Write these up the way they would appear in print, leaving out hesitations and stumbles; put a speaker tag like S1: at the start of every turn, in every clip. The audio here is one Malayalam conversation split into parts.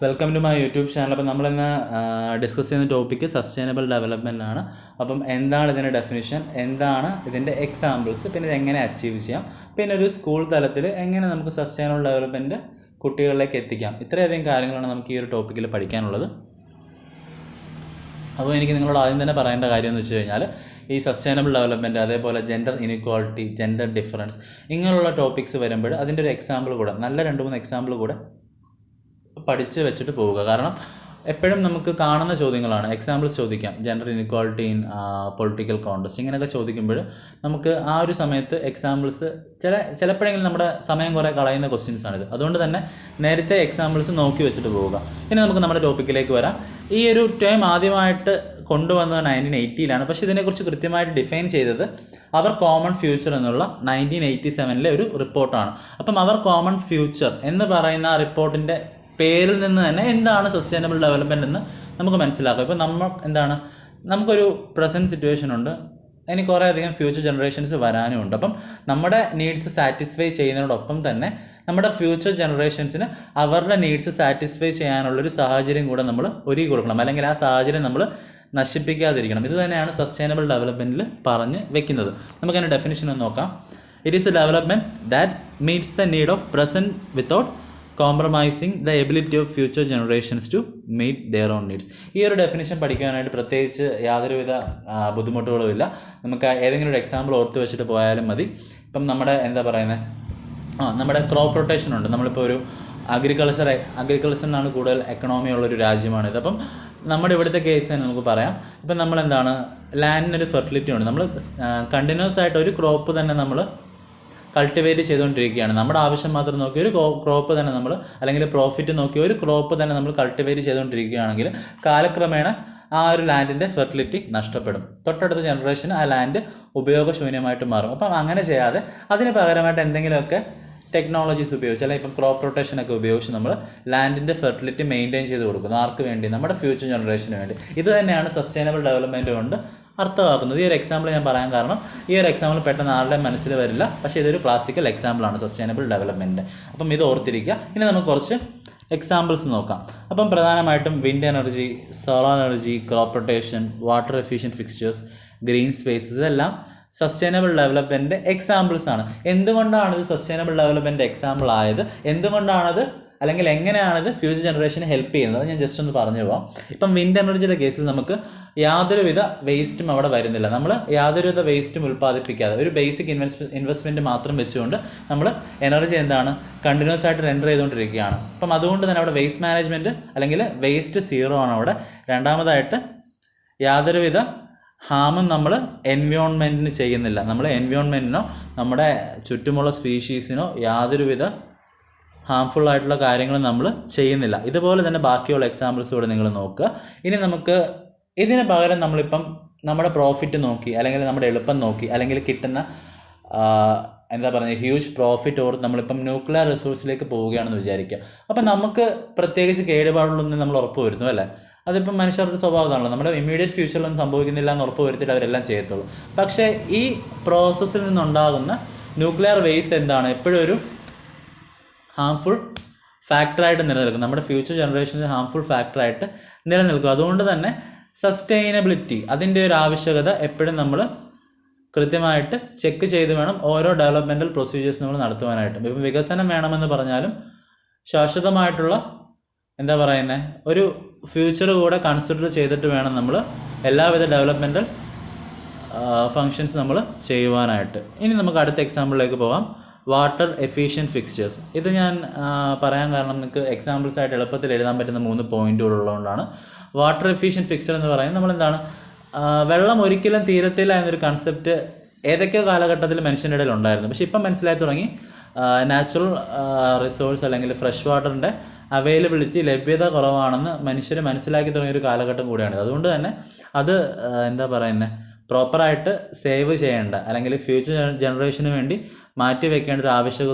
S1: Welcome to my YouTube channel. അപ്പോൾ നമ്മളിന്ന് ഡിസ്കസ് ചെയ്യുന്ന ടോപ്പിക്ക് സസ്റ്റൈനബിൾ ഡെവലപ്മെൻ്റ് ആണ്. അപ്പം എന്താണ് ഇതിൻ്റെ ഡെഫിനിഷൻ, എന്താണ് ഇതിൻ്റെ എക്സാമ്പിൾസ്, പിന്നെ ഇത് എങ്ങനെ അച്ചീവ് ചെയ്യാം, പിന്നെ ഒരു സ്കൂൾ തലത്തിൽ എങ്ങനെ നമുക്ക് സസ്റ്റൈനബിൾ ഡെവലപ്മെൻറ്റ് കുട്ടികളിലേക്ക് എത്തിക്കാം, ഇത്രയധികം കാര്യങ്ങളാണ് നമുക്ക് ഈ ഒരു ടോപ്പിക്കിൽ പഠിക്കാനുള്ളത്. അപ്പോൾ എനിക്ക് നിങ്ങളോട് ആദ്യം തന്നെ പറയേണ്ട കാര്യം എന്ന് വെച്ച് കഴിഞ്ഞാൽ, ഈ സസ്റ്റൈനബിൾ ഡെവലപ്മെൻറ്റ്, അതേപോലെ ജെൻഡർ ഇനിക്വാളിറ്റി, ജെൻഡർ ഡിഫറൻസ്, ഇങ്ങനെയുള്ള ടോപ്പിക്സ് വരുമ്പോൾ അതിൻ്റെ ഒരു എക്സാമ്പിൾ കൂടെ, നല്ല 2-3 എക്സാമ്പിൾ കൂടെ പഠിച്ച് വെച്ചിട്ട് പോവുക. കാരണം എപ്പോഴും നമുക്ക് കാണുന്ന ചോദ്യങ്ങളാണ്, എക്സാമ്പിൾസ് ചോദിക്കാം, gender inequality in political contest, ഇങ്ങനെയൊക്കെ ചോദിക്കുമ്പോൾ നമുക്ക് ആ ഒരു സമയത്ത് എക്സാമ്പിൾസ് ചിലപ്പോഴെങ്കിലും നമ്മുടെ സമയം കുറേ കളയുന്ന ക്വസ്റ്റ്യൻസാണിത്. അതുകൊണ്ട് തന്നെ നേരത്തെ എക്സാമ്പിൾസ് നോക്കി വെച്ചിട്ട് പോവുക. ഇനി നമുക്ക് നമ്മുടെ ടോപ്പിക്കിലേക്ക് വരാം. ഈ ഒരു ടേം ആദ്യമായിട്ട് കൊണ്ടുവന്നത് 1980-ലാണ്. പക്ഷേ ഇതിനെക്കുറിച്ച് കൃത്യമായിട്ട് ഡിഫൈൻ ചെയ്തത് അവർ കോമൺ ഫ്യൂച്ചർ എന്നുള്ള 1987-ലെ ഒരു റിപ്പോർട്ടാണ്. അപ്പം അവർ കോമൺ ഫ്യൂച്ചർ എന്ന് പറയുന്ന ആ റിപ്പോർട്ടിൻ്റെ പേരിൽ നിന്ന് തന്നെ എന്താണ് സസ്റ്റൈനബിൾ ഡെവലപ്മെൻറ്റ് എന്ന് നമുക്ക് മനസ്സിലാക്കാം. ഇപ്പോൾ നമുക്കൊരു പ്രസൻറ്റ് സിറ്റുവേഷൻ ഉണ്ട്, ഇനി കുറേ അധികം ഫ്യൂച്ചർ ജനറേഷൻസ് വരാനും ഉണ്ട്. അപ്പം നമ്മുടെ നീഡ്സ് സാറ്റിസ്ഫൈ ചെയ്യുന്നതിനോടൊപ്പം തന്നെ നമ്മുടെ ഫ്യൂച്ചർ ജനറേഷൻസിന് അവരുടെ നീഡ്സ് സാറ്റിസ്ഫൈ ചെയ്യാനുള്ളൊരു സാഹചര്യം കൂടെ നമ്മൾ ഒരുക്കി കൊടുക്കണം, അല്ലെങ്കിൽ ആ സാഹചര്യം നമ്മൾ നശിപ്പിക്കാതിരിക്കണം. ഇത് തന്നെയാണ് സസ്റ്റൈനബിൾ ഡെവലപ്മെൻറ്റിൽ പറഞ്ഞ് വെക്കുന്നത്. നമുക്കതിൻ്റെ ഡെഫിനിഷൻ ഒന്ന് നോക്കാം. It is a development that meets the need of present without compromising the ability of future generations to meet their own needs. ഈ ഒരു ഡെഫിനിഷൻ പഠിക്കാനായിട്ട് പ്രത്യേകിച്ച് യാതൊരുവിധ ബുദ്ധിമുട്ടുകളും ഇല്ല. നമുക്ക് ഏതെങ്കിലും ഒരു എക്സാമ്പിൾ ഓർത്ത് വെച്ചിട്ട് പോയാലും മതി. ഇപ്പം നമ്മുടെ ക്രോപ്പ് റൊട്ടേഷൻ ഉണ്ട്. നമ്മളിപ്പോൾ ഒരു അഗ്രികൾച്ചറിനാണ് കൂടുതൽ എക്കണോമി ഉള്ളൊരു രാജ്യമാണിത്. അപ്പം നമ്മുടെ ഇവിടുത്തെ കേസ് തന്നെ നമുക്ക് പറയാം. ഇപ്പം ലാൻഡിനൊരു ഫെർട്ടിലിറ്റി ഉണ്ട്. നമ്മൾ കണ്ടിന്യൂസ് ആയിട്ട് ഒരു ക്രോപ്പ് തന്നെ നമ്മൾ കൾട്ടിവേറ്റ് ചെയ്തുകൊണ്ടിരിക്കുകയാണ്. നമ്മുടെ ആവശ്യം മാത്രം നോക്കി ഒരു ക്രോപ്പ് തന്നെ നമ്മൾ, അല്ലെങ്കിൽ പ്രോഫിറ്റ് നോക്കി ഒരു ക്രോപ്പ് തന്നെ നമ്മൾ കൾട്ടിവേറ്റ് ചെയ്തുകൊണ്ടിരിക്കുകയാണെങ്കിൽ കാലക്രമേണ ആ ഒരു ലാൻഡിൻ്റെ ഫെർട്ടിലിറ്റി നഷ്ടപ്പെടും. തൊട്ടടുത്ത ജനറേഷന് ആ ലാൻഡ് ഉപയോഗശൂന്യമായിട്ട് മാറും. അപ്പം അങ്ങനെ ചെയ്യാതെ അതിന് പകരമായിട്ട് എന്തെങ്കിലുമൊക്കെ ടെക്നോളജീസ് ഉപയോഗിച്ച്, അല്ലെങ്കിൽ ഇപ്പം ക്രോപ്പ് റൊട്ടേഷനൊക്കെ ഉപയോഗിച്ച് നമ്മൾ ലാൻഡിൻ്റെ ഫെർട്ടിലിറ്റി മെയിൻറ്റെയിൻ ചെയ്ത് കൊടുക്കുന്നു. ആർക്ക് വേണ്ടി? നമ്മുടെ ഫ്യൂച്ചർ ജനറേഷന് വേണ്ടി. ഇത് തന്നെയാണ് സസ്റ്റൈനബിൾ ഡെവലപ്മെൻറ്റ് കൊണ്ട് അർത്ഥമാക്കുന്നത്. ഈ ഒരു എക്സാമ്പിൾ ഞാൻ പറയാൻ കാരണം, ഈ ഒരു എക്സാമ്പിൾ പെട്ടെന്ന് ആരുടെ മനസ്സിൽ വരില്ല, പക്ഷേ ഇതൊരു ക്ലാസിക്കൽ എക്സാമ്പിളാണ് സസ്റ്റൈനബിൾ ഡെവലപ്മെൻറ്റ്. അപ്പം ഇത് ഓർത്തിരിക്കുക. ഇനി നമുക്ക് കുറച്ച് എക്സാമ്പിൾസ് നോക്കാം. അപ്പം പ്രധാനമായിട്ടും wind energy, solar energy, crop rotation, water efficient fixtures, green spaces, ഇതെല്ലാം സസ്റ്റൈനബിൾ ഡെവലപ്മെൻറ്റ് എക്സാമ്പിൾസ് ആണ്. എന്തുകൊണ്ടാണ് ഇത് സസ്റ്റൈനബിൾ ഡെവലപ്മെൻറ്റ് എക്സാമ്പിൾ ആയത്, എന്തുകൊണ്ടാണത്, അല്ലെങ്കിൽ എങ്ങനെയാണിത് ഫ്യൂച്ചർ ജനറേഷന് ഹെൽപ്പ് ചെയ്യുന്നത്, ഞാൻ ജസ്റ്റ് ഒന്ന് പറഞ്ഞു പോകാം. ഇപ്പം വിൻഡ് എനർജിയുടെ കേസിൽ നമുക്ക് യാതൊരുവിധ വേസ്റ്റും അവിടെ വരുന്നില്ല. നമ്മൾ യാതൊരുവിധ വേസ്റ്റും ഉൽപ്പാദിപ്പിക്കാതെ ഒരു ബേസിക് ഇൻവെസ്റ്റ്മെൻറ്റ് മാത്രം വെച്ചുകൊണ്ട് നമ്മൾ എനർജി കണ്ടിന്യൂസ് ആയിട്ട് റെൻഡർ ചെയ്തുകൊണ്ടിരിക്കുകയാണ്. അപ്പം അതുകൊണ്ട് തന്നെ അവിടെ വേസ്റ്റ് മാനേജ്മെൻറ്റ്, അല്ലെങ്കിൽ വേസ്റ്റ് സീറോ ആണ് അവിടെ. രണ്ടാമതായിട്ട് യാതൊരുവിധ ഹാമും നമ്മൾ എൻവയോൺമെൻറ്റിന് ചെയ്യുന്നില്ല. നമ്മൾ എൻവയോൺമെൻറ്റിനോ നമ്മുടെ ചുറ്റുമുള്ള സ്പീഷീസിനോ യാതൊരുവിധ ഹാംഫുൾ ആയിട്ടുള്ള കാര്യങ്ങൾ നമ്മൾ ചെയ്യുന്നില്ല. ഇതുപോലെ തന്നെ ബാക്കിയുള്ള എക്സാമ്പിൾസ് കൂടെ നിങ്ങൾ നോക്കുക. ഇനി നമുക്ക് ഇതിന് പകരം നമ്മളിപ്പം നമ്മുടെ പ്രോഫിറ്റ് നോക്കി, അല്ലെങ്കിൽ നമ്മുടെ എളുപ്പം നോക്കി, അല്ലെങ്കിൽ കിട്ടുന്ന ഹ്യൂജ് പ്രോഫിറ്റ് ഓർത്ത് നമ്മളിപ്പം ന്യൂക്ലിയർ റിസോഴ്സിലേക്ക് പോവുകയാണെന്ന് വിചാരിക്കുക. അപ്പം നമുക്ക് പ്രത്യേകിച്ച് കേടുപാടുള്ളൊന്നും നമ്മൾ ഉറപ്പ് വരുത്തും, അല്ലേ? അതിപ്പം മനുഷ്യരുടെ സ്വഭാവമാണല്ലോ. നമ്മുടെ ഇമ്മീഡിയറ്റ് ഫ്യൂച്ചറിലൊന്നും സംഭവിക്കുന്നില്ല എന്ന് ഉറപ്പ് വരുത്തിയിട്ട് അവരെല്ലാം ചെയ്യത്തുള്ളൂ. പക്ഷേ ഈ പ്രോസസ്സിൽ നിന്നുണ്ടാകുന്ന ന്യൂക്ലിയർ വേസ്റ്റ് എപ്പോഴും ഒരു ഹാംഫുൾ ഫാക്ടറായിട്ട് നിലനിൽക്കും. നമ്മുടെ ഫ്യൂച്ചർ ജനറേഷന് ഹാംഫുൾ ഫാക്ടറായിട്ട് നിലനിൽക്കും. അതുകൊണ്ട് തന്നെ സസ്റ്റൈനബിലിറ്റി, അതിൻ്റെ ഒരു ആവശ്യകത എപ്പോഴും നമ്മൾ കൃത്യമായിട്ട് ചെക്ക് ചെയ്ത് വേണം ഓരോ ഡെവലപ്മെൻറ്റൽ പ്രൊസീജിയേഴ്സ് നമ്മൾ നടത്തുവാനായിട്ടും. ഇപ്പം വികസനം വേണമെന്ന് പറഞ്ഞാലും ശാശ്വതമായിട്ടുള്ള ഒരു ഫ്യൂച്ചർ കൂടെ കൺസിഡർ ചെയ്തിട്ട് വേണം നമ്മൾ എല്ലാവിധ ഡെവലപ്മെൻറ്റൽ ഫങ്ഷൻസ് നമ്മൾ ചെയ്യുവാനായിട്ട്. ഇനി നമുക്ക് അടുത്ത എക്സാമ്പിളിലേക്ക് പോകാം. Water efficient fixtures. ഇത് ഞാൻ പറയാൻ കാരണം നിങ്ങൾക്ക് എക്സാമ്പിൾസ് ആയിട്ട് എളുപ്പത്തിൽ എഴുതാൻ പറ്റുന്ന 3 പോയിന്റുകൾ ഉള്ളതുകൊണ്ടാണ്. വാട്ടർ എഫിഷ്യൻറ്റ് ഫിക്സ്ചർ എന്ന് പറയുന്നത് വെള്ളം ഒരിക്കലും തീരത്തില്ല എന്നൊരു കൺസെപ്റ്റ് ഏതൊക്കെയോ കാലഘട്ടത്തിൽ മനുഷ്യൻ്റെ ഇടയിൽ ഉണ്ടായിരുന്നു. പക്ഷേ ഇപ്പം മനസ്സിലായി തുടങ്ങി നാച്ചുറൽ റിസോഴ്സ്, അല്ലെങ്കിൽ ഫ്രഷ് വാട്ടറിൻ്റെ അവൈലബിലിറ്റി, ലഭ്യത കുറവാണെന്ന് മനുഷ്യർ മനസ്സിലാക്കി തുടങ്ങിയൊരു കാലഘട്ടം കൂടിയാണിത്. അതുകൊണ്ട് തന്നെ അത് പ്രോപ്പറായിട്ട് സേവ് ചെയ്യേണ്ട, അല്ലെങ്കിൽ ഫ്യൂച്ചർ ജനറേഷന് വേണ്ടി മാറ്റി വെക്കേണ്ട ഒരു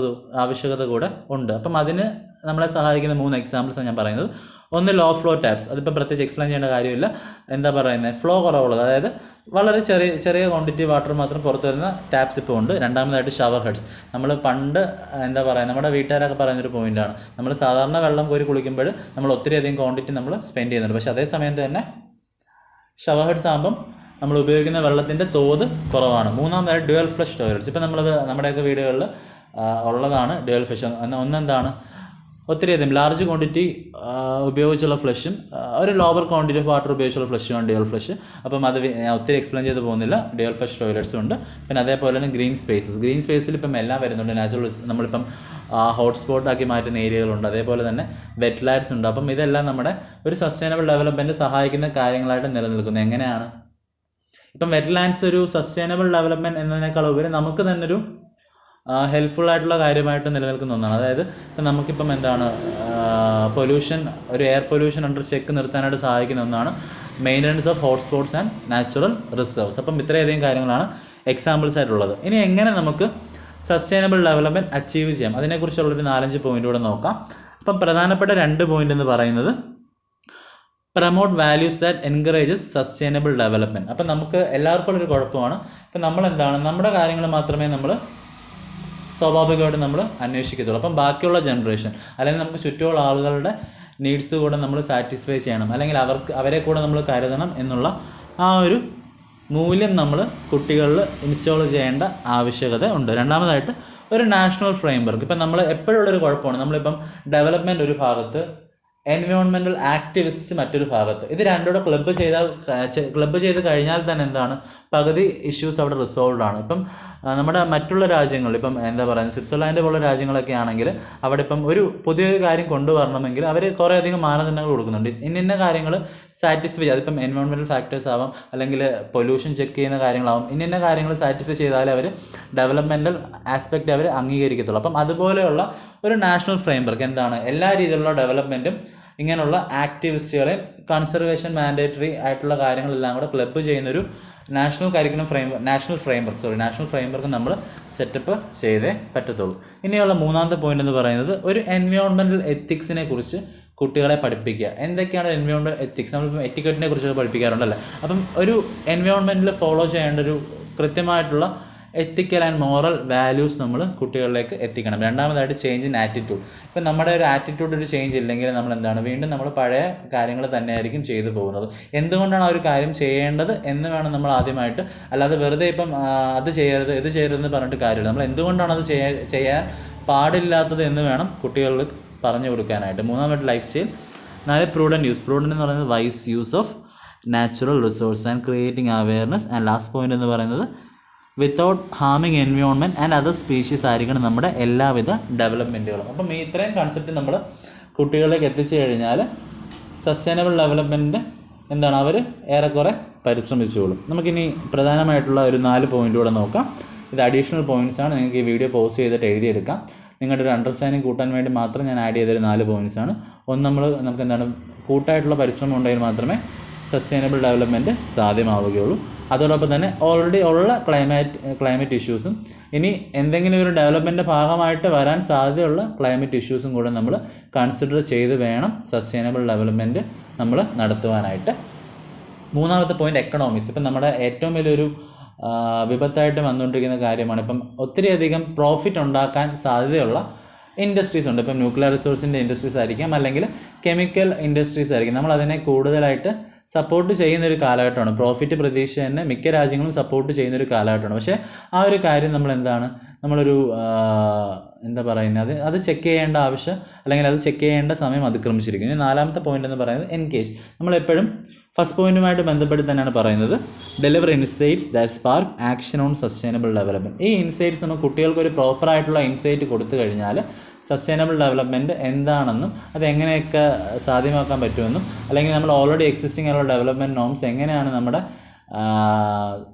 S1: ആവശ്യകത കൂടെ ഉണ്ട്. അപ്പം അതിന് നമ്മളെ സഹായിക്കുന്ന 3 എക്സാമ്പിൾസാണ് ഞാൻ പറയുന്നത്. ഒന്ന് ലോ ഫ്ലോ ടാപ്സ്, അതിപ്പോൾ പ്രത്യേകിച്ച് എക്സ്പ്ലെയിൻ ചെയ്യേണ്ട കാര്യമില്ല. എന്താ പറയുന്നത്, ഫ്ലോ കുറവുള്ളത്, അതായത് വളരെ ചെറിയ ക്വാണ്ടിറ്റി വാട്ടർ മാത്രം പുറത്തു വരുന്ന ടാപ്സ് ഇപ്പോൾ ഉണ്ട്. രണ്ടാമതായിട്ട് ഷവർ ഹെഡ്സ്. നമ്മൾ പണ്ട് എന്താ പറയുക, നമ്മുടെ വീട്ടുകാരൊക്കെ പറയുന്നൊരു പോയിൻ്റാണ്, നമ്മൾ സാധാരണ വെള്ളം കോരി കുളിക്കുമ്പോൾ നമ്മൾ ഒത്തിരി അധികം ക്വാണ്ടിറ്റി നമ്മൾ സ്പെൻഡ് ചെയ്യുന്നുണ്ട്. പക്ഷേ അതേ സമയത്ത് തന്നെ ഷവർ ഹെഡ്സ് ആകുമ്പം നമ്മൾ ഉപയോഗിക്കുന്ന വെള്ളത്തിൻ്റെ തോത് കുറവാണ്. മൂന്നാമതായിട്ട് ഡ്യുവൽ ഫ്ലഷ് ടോയ്ലറ്റ്സ്. ഇപ്പം നമ്മളത് നമ്മുടെയൊക്കെ വീടുകളിൽ ഉള്ളതാണ് ഡ്യുവൽ ഫ്ലഷ്. ഒന്നെന്താണ്, ഒത്തിരി അധികം ലാർജ് ക്വാണ്ടിറ്റി ഉപയോഗിച്ചുള്ള ഫ്ലഷും ഒരു ലോവർ ക്വാണ്ടിറ്റി ഓഫ് വാട്ടർ ഉപയോഗിച്ചുള്ള ഫ്ലഷുമാണ് ഡ്യുവൽ ഫ്ലഷ്. അപ്പം അത് ഞാൻ ഒത്തിരി എക്സ്പ്ലെയിൻ ചെയ്ത് പോകുന്നില്ല. ഡ്യുവൽ ഫ്ലഷ് ടോയ്ലറ്റ്സും ഉണ്ട്. പിന്നെ അതേപോലെ തന്നെ ഗ്രീൻ സ്പേസിൽ ഇപ്പം എല്ലാം വരുന്നുണ്ട്. നാച്ചുറൽ നമ്മളിപ്പം ഹോട്ട്സ്പോട്ടാക്കി മാറ്റുന്ന ഏരിയകളുണ്ട്. അതേപോലെ തന്നെ വെറ്റ് ലാൻഡ്സ് ഉണ്ട്. അപ്പം ഇതെല്ലാം നമ്മുടെ ഒരു സസ്റ്റൈനബിൾ ഡെവലപ്മെൻറ്റ് സഹായിക്കുന്ന കാര്യങ്ങളായിട്ട് നിലനിൽക്കുന്നത്. എങ്ങനെയാണ് ഇപ്പം വെറ്റ് ലാൻഡ്സ് ഒരു സസ്റ്റൈനബിൾ ഡെവലപ്മെൻറ്റ് എന്നതിനേക്കാൾ ഉപരി നമുക്ക് തന്നെ ഒരു ഹെൽപ്ഫുൾ ആയിട്ടുള്ള കാര്യമായിട്ട് നിലനിൽക്കുന്ന ഒന്നാണ്. അതായത് ഇപ്പം നമുക്കിപ്പം എന്താണ് പൊല്യൂഷൻ, ഒരു എയർ പൊല്യൂഷൻ അണ്ടർ ചെക്ക് നിർത്താനായിട്ട് സഹായിക്കുന്ന ഒന്നാണ് maintenance of hotspots and natural reserves. അപ്പം ഇത്രയധികം കാര്യങ്ങളാണ് എക്സാമ്പിൾസ് ആയിട്ടുള്ളത്. ഇനി എങ്ങനെ നമുക്ക് സസ്റ്റൈനബിൾ ഡെവലപ്മെൻറ്റ് അച്ചീവ് ചെയ്യാം, അതിനെക്കുറിച്ചുള്ളൊരു 4-5 പോയിൻ്റ് കൂടെ നോക്കാം. അപ്പം പ്രധാനപ്പെട്ട 2 പോയിൻ്റ് എന്ന് പറയുന്നത് promote values that encourages sustainable development. അപ്പം നമുക്ക് എല്ലാവർക്കും ഉള്ളൊരു കുഴപ്പമാണ്, ഇപ്പം നമ്മളെന്താണ് നമ്മുടെ കാര്യങ്ങൾ മാത്രമേ നമ്മൾ സ്വാഭാവികമായിട്ട് നമ്മൾ അന്വേഷിക്കത്തുള്ളൂ. അപ്പം ബാക്കിയുള്ള ജനറേഷൻ അല്ലെങ്കിൽ നമുക്ക് ചുറ്റുമുള്ള ആളുകളുടെ നീഡ്സ് കൂടെ നമ്മൾ സാറ്റിസ്ഫൈ ചെയ്യണം, അല്ലെങ്കിൽ അവരെ കൂടെ നമ്മൾ കരുതണം എന്നുള്ള ആ ഒരു മൂല്യം നമ്മൾ കുട്ടികളിൽ ഇൻസ്റ്റാൾ ചെയ്യേണ്ട ആവശ്യകത ഉണ്ട്. രണ്ടാമതായിട്ട് ഒരു നാഷണൽ ഫ്രെയിംവർക്ക്. ഇപ്പം നമ്മൾ എപ്പോഴുള്ളൊരു കുഴപ്പമാണ്, നമ്മളിപ്പം ഡെവലപ്മെൻറ്റ് ഒരു ഭാഗത്ത്, എൻവയോൺമെൻറ്റൽ ആക്ടിവിസ്റ്റ് മറ്റൊരു ഭാഗത്ത്. ഇത് രണ്ടുകൂടെ ക്ലബ്ബ് ചെയ്ത് കഴിഞ്ഞാൽ തന്നെ എന്താണ്, പകുതി ഇഷ്യൂസ് അവിടെ റിസോൾവ് ആണ്. ഇപ്പം നമ്മുടെ മറ്റുള്ള രാജ്യങ്ങൾ, ഇപ്പം എന്താ പറയുക, സ്വിറ്റ്സർലാൻഡ് പോലുള്ള രാജ്യങ്ങളൊക്കെ ആണെങ്കിൽ അവിടെ ഇപ്പം ഒരു പുതിയൊരു കാര്യം കൊണ്ടുവരണമെങ്കിൽ അവർ കുറേയധികം മാനദണ്ഡങ്ങൾ കൊടുക്കുന്നുണ്ട്. ഇന്ന കാര്യങ്ങൾ സാറ്റിസ്ഫൈ ചെയ്ത്, അതിപ്പം എൻവയോൺമെൻറ്റൽ ഫാക്ടേഴ്സ് ആവാം, അല്ലെങ്കിൽ പൊല്യൂഷൻ ചെക്ക് ചെയ്യുന്ന കാര്യങ്ങളാവും, ഇന്ന കാര്യങ്ങൾ സാറ്റിസ്ഫൈ ചെയ്താലേ അവർ ഡെവലപ്മെൻറ്റൽ ആസ്പെക്റ്റ് അവർ അംഗീകരിക്കത്തുള്ളൂ. അപ്പം അതുപോലെയുള്ള ഒരു നാഷണൽ ഫ്രെയിംവർക്ക് എന്താണ്, എല്ലാ രീതിയിലുള്ള ഡെവലപ്മെൻറ്റും ഇങ്ങനെയുള്ള ആക്ടിവിസ്റ്റുകളെ കൺസർവേഷൻ മാൻഡേറ്ററി ആയിട്ടുള്ള കാര്യങ്ങളെല്ലാം കൂടെ ക്ലബ്ബ് ചെയ്യുന്നൊരു നാഷണൽ ഫ്രെയിംവർക്ക് നമ്മൾ സെറ്റപ്പ് ചെയ്തേ പറ്റത്തുള്ളൂ. ഇനിയുള്ള 3ാമത്തെ പോയിന്റ് എന്ന് പറയുന്നത് ഒരു എൻവയോൺമെൻറ്റൽ എത്തിക്സിനെ കുറിച്ച് കുട്ടികളെ പഠിപ്പിക്കുക. എന്തൊക്കെയാണ് എൻവയോൺമെൻറ്റൽ എത്തിക്സ്? നമ്മളിപ്പോൾ എറ്റിക്കറ്റിനെ കുറിച്ചൊക്കെ പഠിപ്പിക്കാറുണ്ടല്ലേ. അപ്പം ഒരു എൻവയോൺമെൻറ്റിൽ ഫോളോ ചെയ്യേണ്ട ഒരു കൃത്യമായിട്ടുള്ള എത്തിക്കൽ ആൻഡ് മോറൽ വാല്യൂസ് നമ്മൾ കുട്ടികളിലേക്ക് എത്തിക്കണം. രണ്ടാമതായിട്ട് ചേഞ്ച് ഇൻ ആറ്റിറ്റ്യൂഡ്. ഇപ്പം നമ്മുടെ ഒരു ആറ്റിറ്റ്യൂഡ് ഒരു ചേഞ്ച് ഇല്ലെങ്കിൽ നമ്മൾ എന്താണ്, വീണ്ടും നമ്മൾ പഴയ കാര്യങ്ങൾ തന്നെയായിരിക്കും ചെയ്തു പോകുന്നത്. എന്തുകൊണ്ടാണ് ആ ഒരു കാര്യം ചെയ്യേണ്ടത് എന്ന് വേണം നമ്മൾ ആദ്യമായിട്ട്, അല്ലാതെ വെറുതെ ഇപ്പം അത് ചെയ്യരുത് ഇത് ചെയ്യരുതെന്ന് പറഞ്ഞിട്ട് കാര്യമില്ല. നമ്മൾ എന്തുകൊണ്ടാണ് അത് ചെയ്യാൻ പാടില്ലാത്തത് എന്ന് വേണം കുട്ടികൾക്ക് പറഞ്ഞു കൊടുക്കാനായിട്ട്. 3ാമത്തെ lifestyle. 4 prudent use. Prudent എന്ന് പറയുന്നത് wise use of natural resource and creating awareness. And last point എന്ന് പറയുന്നത് വിത്തൗട്ട് ഹാമിങ് എൻവയോൺമെൻറ്റ് ആൻഡ് അതർ സ്പീഷീസ് ആയിരിക്കണം നമ്മുടെ എല്ലാവിധ ഡെവലപ്മെൻറ്റുകളും. അപ്പം ഈ ഇത്രയും കൺസെപ്റ്റ് നമ്മൾ കുട്ടികളിലേക്ക് എത്തിച്ചു കഴിഞ്ഞാൽ സസ്റ്റൈനബിൾ ഡെവലപ്മെൻറ്റ് എന്താണ്, അവർ ഏറെക്കുറെ പരിശ്രമിച്ചോളും. നമുക്കിനി പ്രധാനമായിട്ടുള്ള ഒരു 4 പോയിൻ്റ് കൂടെ നോക്കാം. ഇത് അഡീഷണൽ പോയിൻറ്റ്സാണ്, നിങ്ങൾക്ക് ഈ വീഡിയോ പോസ് ചെയ്തിട്ട് എഴുതിയെടുക്കാം. നിങ്ങളുടെ ഒരു അണ്ടർസ്റ്റാൻഡിങ് കൂട്ടാൻ വേണ്ടി മാത്രം ഞാൻ ആഡ് ചെയ്തൊരു 4 പോയിൻറ്റ്സാണ്. ഒന്ന് നമുക്ക് എന്താണ്, കൂട്ടായിട്ടുള്ള പരിശ്രമം ഉണ്ടെങ്കിൽ മാത്രമേ സസ്റ്റൈനബിൾ ഡെവലപ്മെൻറ്റ് സാധ്യമാവുകയുള്ളൂ. അതോടൊപ്പം തന്നെ ഓൾറെഡി ഉള്ള ക്ലൈമറ്റ് ഇഷ്യൂസും ഇനി എന്തെങ്കിലും ഒരു ഡെവലപ്മെൻറ്റിൻ്റെ ഭാഗമായിട്ട് വരാൻ സാധ്യതയുള്ള ക്ലൈമറ്റ് ഇഷ്യൂസും കൂടെ നമ്മൾ കൺസിഡർ ചെയ്ത് വേണം സസ്റ്റൈനബിൾ ഡെവലപ്മെൻറ്റ് നമ്മൾ നടത്തുവാനായിട്ട്. 3ാമത്തെ പോയിൻ്റ് എക്കണോമിക്സ്. ഇപ്പം നമ്മുടെ ഏറ്റവും വലിയൊരു വിപത്തായിട്ട് വന്നുകൊണ്ടിരിക്കുന്ന കാര്യമാണ്, ഇപ്പം ഒത്തിരിയധികം പ്രോഫിറ്റ് ഉണ്ടാക്കാൻ സാധ്യതയുള്ള ഇൻഡസ്ട്രീസ് ഉണ്ട്. ഇപ്പം ന്യൂക്ലിയർ റിസോഴ്സിൻ്റെ ഇൻഡസ്ട്രീസ് ആയിരിക്കാം, അല്ലെങ്കിൽ കെമിക്കൽ ഇൻഡസ്ട്രീസ് ആയിരിക്കും. നമ്മൾ അതിനെ കൂടുതലായിട്ട് സപ്പോർട്ട് ചെയ്യുന്നൊരു കാലഘട്ടമാണ്. പ്രോഫിറ്റ് പ്രതീക്ഷ തന്നെ മിക്ക രാജ്യങ്ങളും സപ്പോർട്ട് ചെയ്യുന്നൊരു കാലഘട്ടമാണ്. പക്ഷേ ആ ഒരു കാര്യം നമ്മളൊരു എന്താ പറയുന്നത്, അത് ചെക്ക് ചെയ്യേണ്ട ആവശ്യം, അല്ലെങ്കിൽ അത് ചെക്ക് ചെയ്യേണ്ട സമയം അതിക്രമിച്ചിരിക്കുന്നു. ഇനി 4ാമത്തെ പോയിന്റ് എന്ന് പറയുന്നത് എൻഗേജ്. നമ്മളെപ്പോഴും ഫസ്റ്റ് പോയിന്റുമായിട്ട് ബന്ധപ്പെട്ട് തന്നെയാണ് പറയുന്നത്, deliver insights that spark action on sustainable development. ഈ ഇൻസൈറ്റ്സ് നമ്മൾ കുട്ടികൾക്ക് ഒരു പ്രോപ്പറായിട്ടുള്ള ഇൻസൈറ്റ് കൊടുത്തു കഴിഞ്ഞാൽ സസ്റ്റൈനബിൾ ഡെവലപ്മെൻറ്റ് എന്താണെന്നും അത് എങ്ങനെയൊക്കെ സാധ്യമാക്കാൻ പറ്റുമെന്നും, അല്ലെങ്കിൽ നമ്മൾ ഓൾറെഡി എക്സിസ്റ്റിംഗ് ആയിട്ടുള്ള ഡെവലപ്മെൻറ്റ് നോംസ് എങ്ങനെയാണ് നമ്മുടെ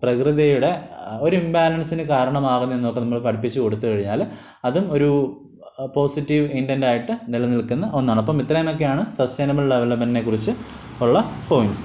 S1: പ്രകൃതിയുടെ ഒരു ഇംബാലൻസിന് കാരണമാകുന്നതെന്നൊക്കെ നമ്മൾ പഠിപ്പിച്ചു കൊടുത്തു കഴിഞ്ഞാൽ അതും ഒരു പോസിറ്റീവ് ഇൻറ്റൻ്റ് ആയിട്ട് നിലനിൽക്കുന്ന ഒന്നാണ്. അപ്പം ഇത്രയുമൊക്കെയാണ് സസ്റ്റൈനബിൾ ഡെവലപ്മെൻറ്റിനെ കുറിച്ച് ഉള്ള പോയിൻറ്റ്സ്.